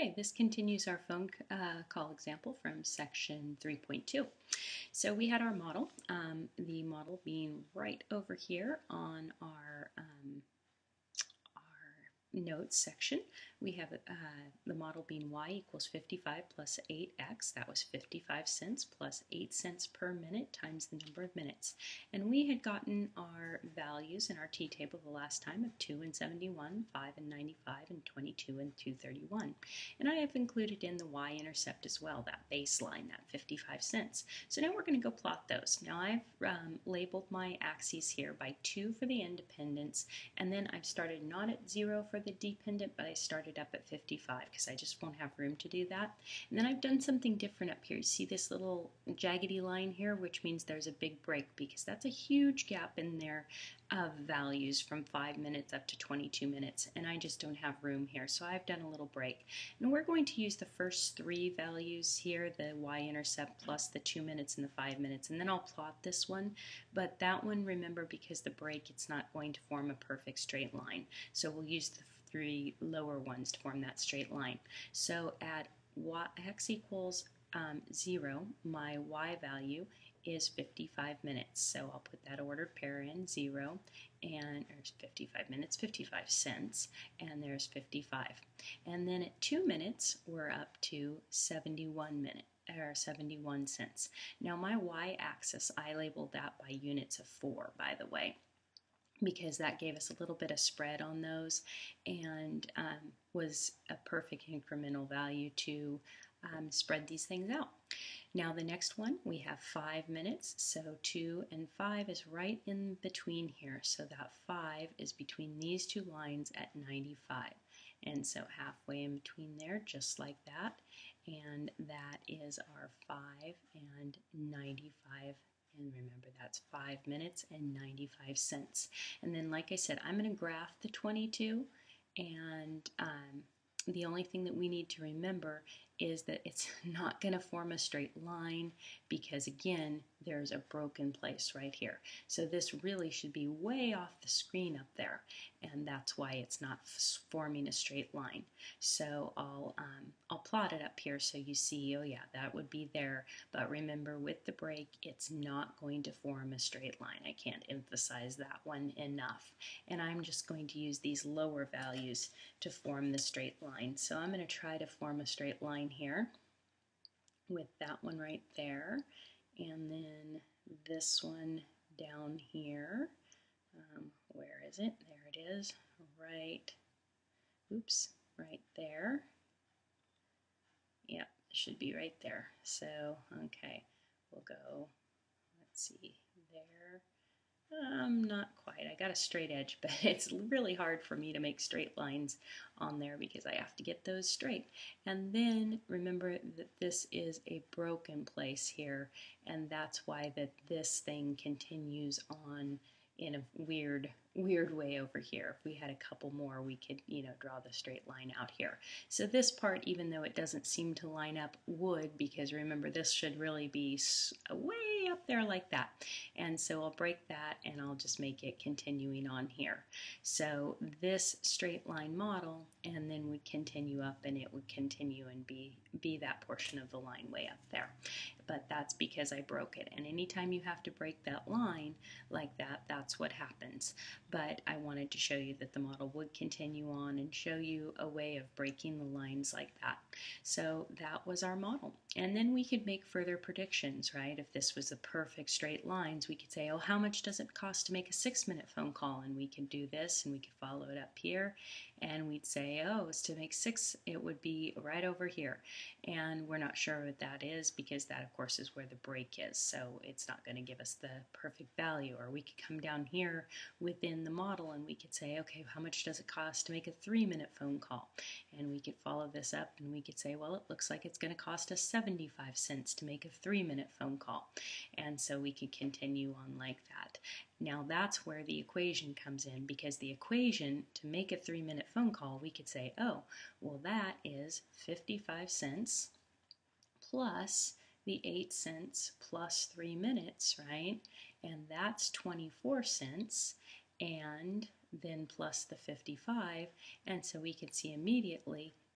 Okay, this continues our phone call example from section 3.2. So we had our model, the model being right over here on our notes section. We have the model being y equals 55 plus 8x. That was 55 cents plus 8 cents per minute times the number of minutes. And we had gotten our values in our t-table the last time of 2 and 71, 5 and 95, and 22 and 231. And I have included in the y-intercept as well, that baseline, that 55 cents. So now we're going to go plot those. Now I've labeled my axes here by 2 for the independents, and then I've started not at 0 for the dependent, but I started up at 55 because I just won't have room to do that. And then I've done something different up here. You see this little jaggedy line here, which means there's a big break because that's a huge gap in there of values from 5 minutes up to 22 minutes, and I just don't have room here, so I've done a little break. And we're going to use the first 3 values here, the y-intercept plus the 2 minutes and the 5 minutes, and then I'll plot this one. But that one, remember, because the break, it's not going to form a perfect straight line, so we'll use the 3 lower ones to form that straight line. So at x equals 0, my y value is 55 minutes. So I'll put that ordered pair in, 0, and there's 55 minutes, 55 cents, and there's 55. And then at 2 minutes, we're up to 71 minutes. Or 71 cents. Now my y-axis, I labeled that by units of 4, by the way, because that gave us a little bit of spread on those and was a perfect incremental value to spread these things out. Now the next one, we have 5 minutes, so 2 and 5 is right in between here, so that 5 is between these two lines at 95. And so halfway in between there, just like that, and that is our 5 and 95. And remember, that's 5 minutes and 95 cents. And then, like I said, I'm going to graph the 22, and the only thing that we need to remember is that it's not going to form a straight line because, again, there's a broken place right here. So this really should be way off the screen up there, and that's why it's not forming a straight line. So I'll plot it up here so you see, oh yeah, that would be there. But remember, with the break, it's not going to form a straight line. I can't emphasize that one enough. And I'm just going to use these lower values to form the straight line. So I'm going to try to form a straight line here with that one right there, and then this one down here. Where is it? There it is. Right. Oops. Right there. Yep, it should be right there. So, okay, we'll go. Let's see there. Not quite. I got a straight edge, but it's really hard for me to make straight lines on there because I have to get those straight. And then remember that this is a broken place here, and that's why that this thing continues on in a weird way over here. If we had a couple more, we could, draw the straight line out here. So this part, even though it doesn't seem to line up, would, because remember, this should really be way up there like that. And so I'll break that and I'll just make it continuing on here. So this straight line model, and then we continue up, and it would continue and be that portion of the line way up there. But that's because I broke it. And anytime you have to break that line like that, that's what happens. But I wanted to show you that the model would continue on and show you a way of breaking the lines like that. So that was our model. And then we could make further predictions, right? If this was a perfect straight lines, we could say, oh, how much does it cost to make a 6-minute phone call? And we could do this, and we could follow it up here, and we'd say, oh, it's to make 6, it would be right over here. And we're not sure what that is because that, of course, is where the break is. So it's not going to give us the perfect value. Or we could come down here within the model and we could say, okay, how much does it cost to make a 3-minute phone call? And we could follow this up and we could say, well, it looks like it's going to cost us 75 cents to make a 3-minute phone call. And so we could continue on like that. Now that's where the equation comes in, because the equation to make a 3-minute phone call, we could say, oh, well, that is 55 cents plus the 8 cents plus 3 minutes, right? And that's 24 cents, and then plus the 55, and so we can see immediately